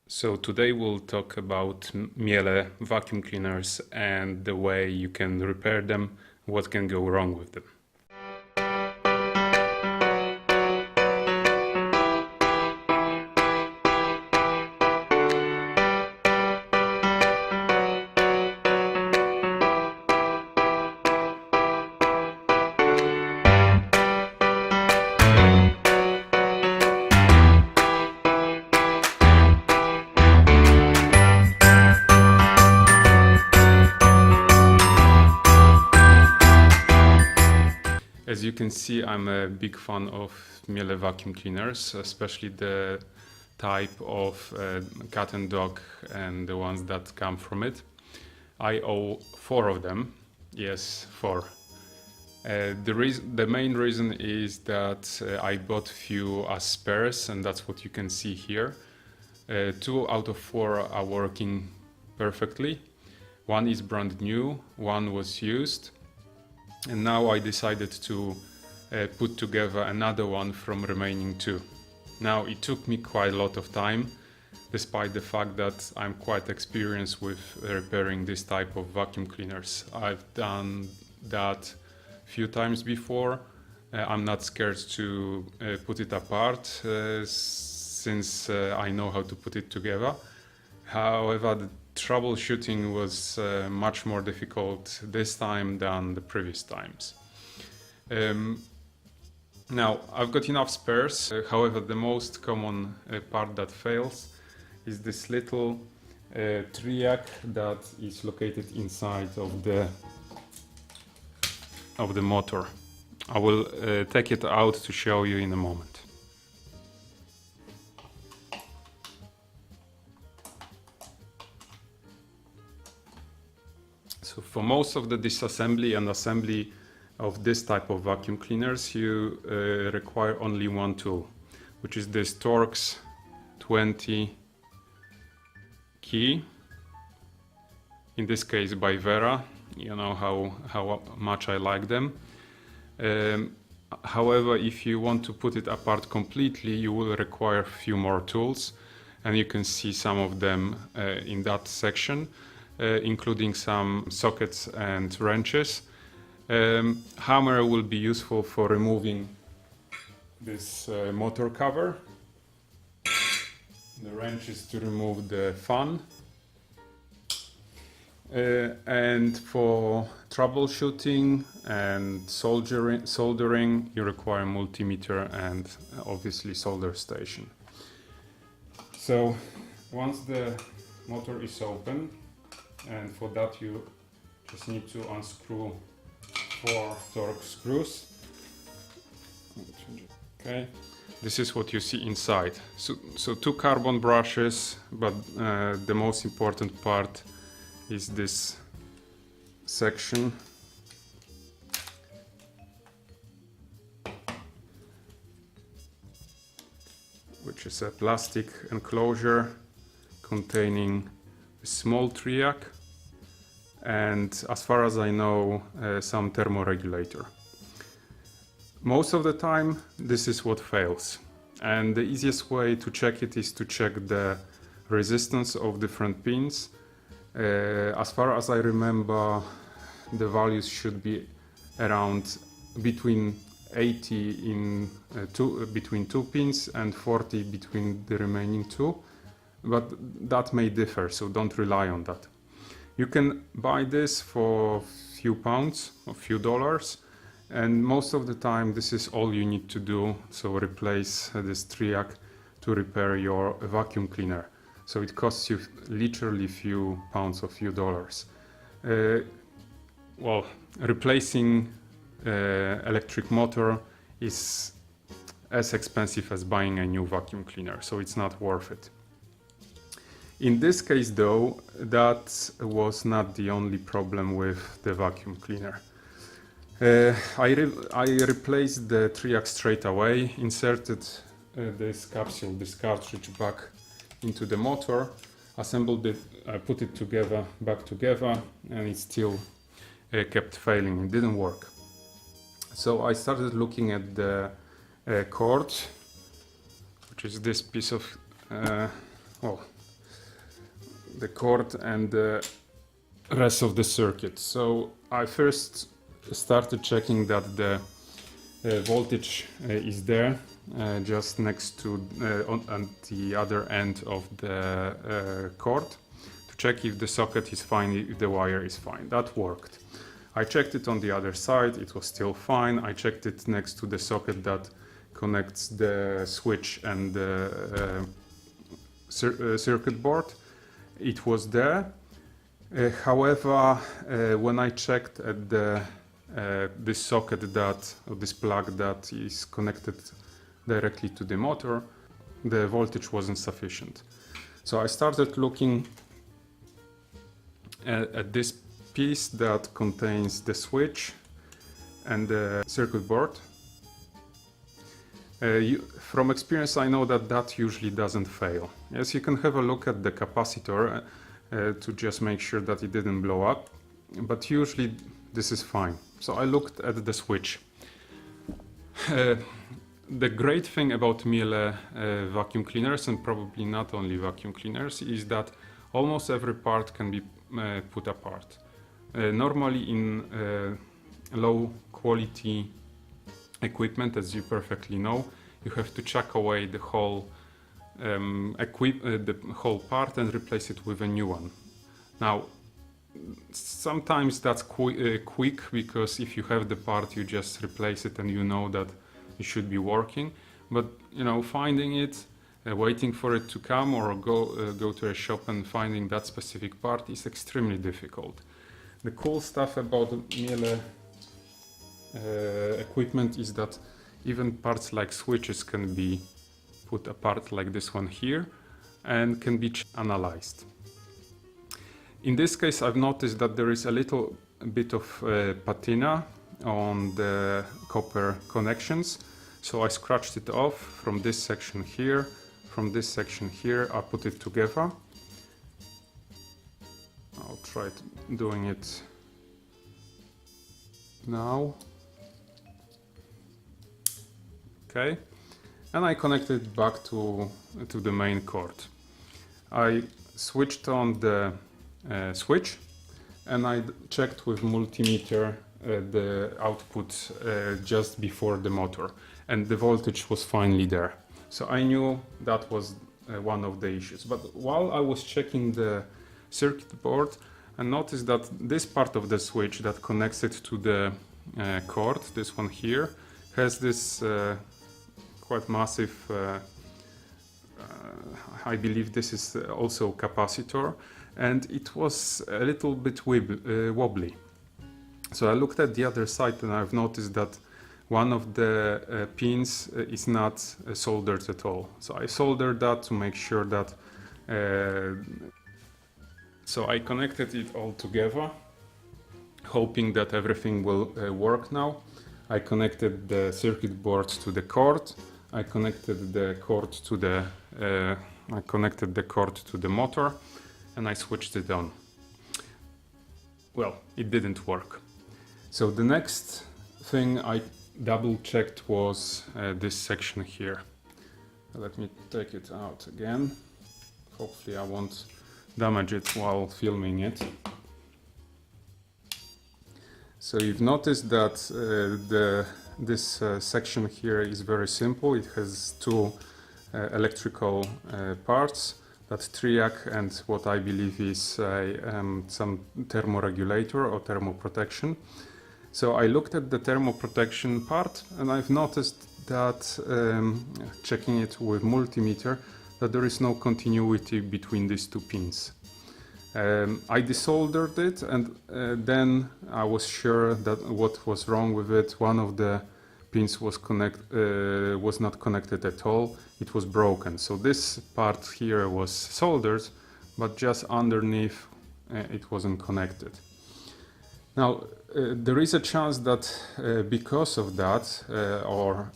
So today we'll talk about Miele vacuum cleaners and the way you can repair them, what can go wrong with them. As you can see, I'm a big fan of Miele vacuum cleaners, especially the type of cat and dog and the ones that come from it. I own 4 of them. Yes, 4. The main reason is that I bought few as spares, and that's what you can see here. 2 out of 4 are working perfectly. 1 is brand new, 1 was used. And now I decided to put together another one from remaining 2. Now it took me quite a lot of time, despite the fact that I'm quite experienced with repairing this type of vacuum cleaners. I've done that a few times before. I'm not scared to put it apart since I know how to put it together. However, the troubleshooting was much more difficult this time than the previous times. Now, I've got enough spares. However, the most common part that fails is this little triac that is located inside of the motor. I will take it out to show you in a moment. So for most of the disassembly and assembly of this type of vacuum cleaners, you require only one tool, which is this Torx 20 key. In this case by Vera. You know how much I like them. However, if you want to put it apart completely, you will require a few more tools, and you can see some of them in that section. Including some sockets and wrenches. Hammer will be useful for removing this motor cover. The wrench is to remove the fan. And for troubleshooting and soldering, you require a multimeter and obviously solder station. So once the motor is open, and for that you just need to unscrew 4 Torx screws. Okay, this is what you see inside. So 2 carbon brushes, but the most important part is this section, which is a plastic enclosure containing a small triac and, as far as I know, some thermoregulator. Most of the time this is what fails, and the easiest way to check it is to check the resistance of different pins. As far as I remember, the values should be around between 80 in between 2 pins and 40 between the remaining 2, but that may differ, so don't rely on that. You can buy this for a few pounds, a few dollars, and most of the time this is all you need to do. So replace this triac to repair your vacuum cleaner. So it costs you literally a few pounds or few dollars. Well, replacing electric motor is as expensive as buying a new vacuum cleaner, so it's not worth it. In this case though, that was not the only problem with the vacuum cleaner. I replaced the triac straight away, inserted this capsule, this cartridge back into the motor, assembled it, put it back together, and it still kept failing, it didn't work. So I started looking at the cord, which is this piece of, well, the cord and the rest of the circuit. So I first started checking that the voltage is there just next to on the other end of the cord, to check if the socket is fine, if the wire is fine. That worked. I checked it on the other side, it was still fine. I checked it next to the socket that connects the switch and the circuit board. It was there. However, when I checked at this socket this plug that is connected directly to the motor, the voltage wasn't sufficient. So I started looking at this piece that contains the switch and the circuit board. From experience, I know that usually doesn't fail. Yes, you can have a look at the capacitor to just make sure that it didn't blow up, but usually this is fine. So I looked at the switch. The great thing about Miele vacuum cleaners, and probably not only vacuum cleaners, is that almost every part can be put apart. Normally in low quality equipment, as you perfectly know, you have to chuck away the whole the whole part and replace it with a new one. Now, sometimes that's quick, because if you have the part, you just replace it and you know that it should be working. But you know, finding it, waiting for it to come, or go to a shop and finding that specific part is extremely difficult. The cool stuff about Miele equipment is that even parts like switches can be put apart, like this one here, and can be analyzed. In this case, I've noticed that there is a little bit of patina on the copper connections, so I scratched it off from this section here, from this section here. I put it together. I'll try doing it now. Okay, and I connected it back to the main cord. I switched on the switch, and I checked with multimeter the output just before the motor, and the voltage was finally there. So I knew that was one of the issues. But while I was checking the circuit board, I noticed that this part of the switch that connects it to the cord, this one here, has this quite massive, I believe this is also capacitor, and it was a little bit wobbly. So I looked at the other side, and I've noticed that one of the pins is not soldered at all. So I soldered that to make sure that so I connected it all together, hoping that everything will work now. I connected the circuit board to the cord. I connected the cord to the motor, and I switched it on. Well, it didn't work. So the next thing I double checked was this section here. Let me take it out again. Hopefully I won't damage it while filming it. So you've noticed that this section here is very simple. It has two electrical parts, that triac and what I believe is some thermoregulator or thermoprotection. So I looked at the thermoprotection part, and I've noticed that, checking it with multimeter, that there is no continuity between these two pins. I desoldered it, and then I was sure that what was wrong with it. One of the pins was not connected at all. It was broken. So this part here was soldered, but just underneath it wasn't connected. Now there is a chance that because of that, or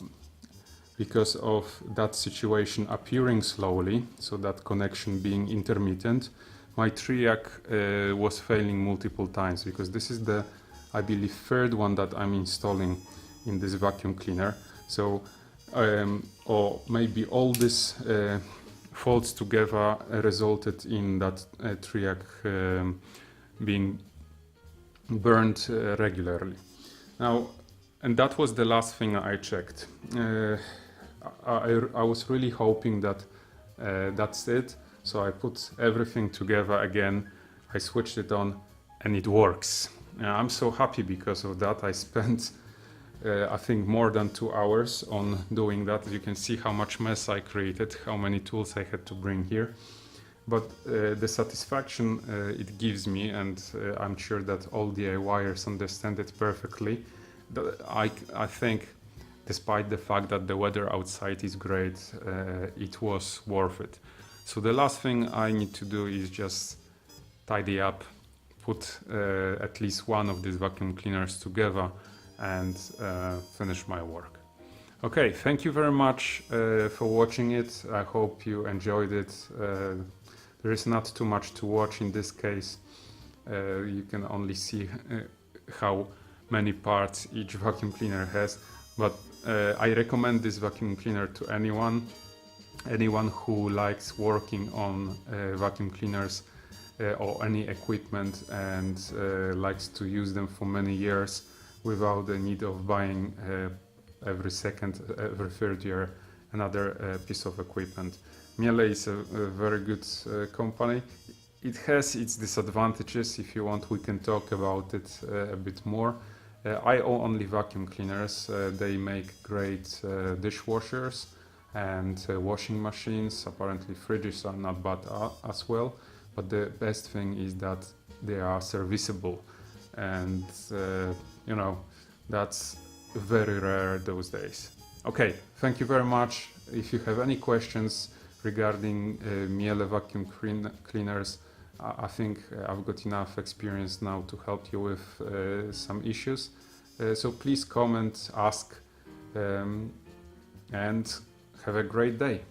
because of that situation appearing slowly, so that connection being intermittent, my triac was failing multiple times, because this is the, I believe, third one that I'm installing in this vacuum cleaner. So or maybe all these faults together resulted in that triac being burned regularly. Now, and that was the last thing I checked. I was really hoping that that's it. So I put everything together again. I switched it on and it works. I'm so happy because of that. I spent I think more than 2 hours on doing that. You can see how much mess I created, how many tools I had to bring here. But the satisfaction it gives me, and I'm sure that all DIYers understand it perfectly, that I think despite the fact that the weather outside is great, it was worth it. So the last thing I need to do is just tidy up, put at least one of these vacuum cleaners together and finish my work. Okay, thank you very much for watching it. I hope you enjoyed it. There is not too much to watch in this case. You can only see how many parts each vacuum cleaner has, but I recommend this vacuum cleaner to anyone who likes working on vacuum cleaners or any equipment and likes to use them for many years without the need of buying every second, every third year another piece of equipment. Miele is a very good company. It has its disadvantages. If you want, we can talk about it a bit more. I own only vacuum cleaners. They make great dishwashers and washing machines. Apparently fridges are not bad as well, but the best thing is that they are serviceable, and you know, that's very rare those days. Okay, thank you very much. If you have any questions regarding Miele vacuum cleaners, I think I've got enough experience now to help you with some issues. So please comment, ask, and have a great day.